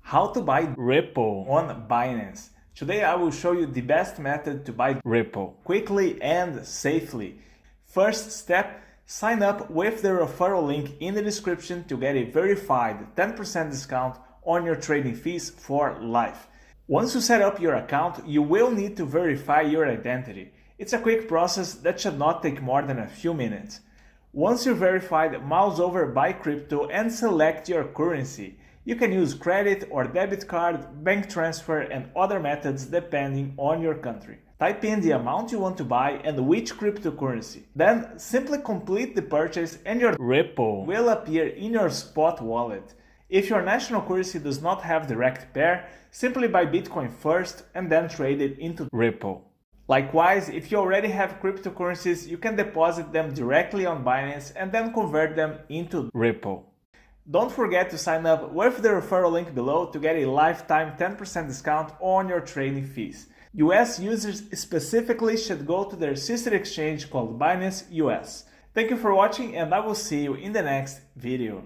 How to buy Ripple on Binance. Today I will show you the best method to buy Ripple quickly and safely. First step, sign up with the referral link in the description to get a verified 10% discount on your trading fees for life. Once you set up your account, you will need to verify your identity. It's a quick process that should not take more than a few minutes. Once you're verified, mouse over Buy Crypto and select your currency. You can use credit or debit card, bank transfer, and other methods depending on your country. Type in the amount you want to buy and which cryptocurrency. Then simply complete the purchase and your Ripple will appear in your spot wallet. If your national currency does not have direct pair, simply buy Bitcoin first and then trade it into Ripple. Likewise, if you already have cryptocurrencies, you can deposit them directly on Binance and then convert them into Ripple. Don't forget to sign up with the referral link below to get a lifetime 10% discount on your trading fees. US users specifically should go to their sister exchange called Binance US. Thank you for watching and I will see you in the next video.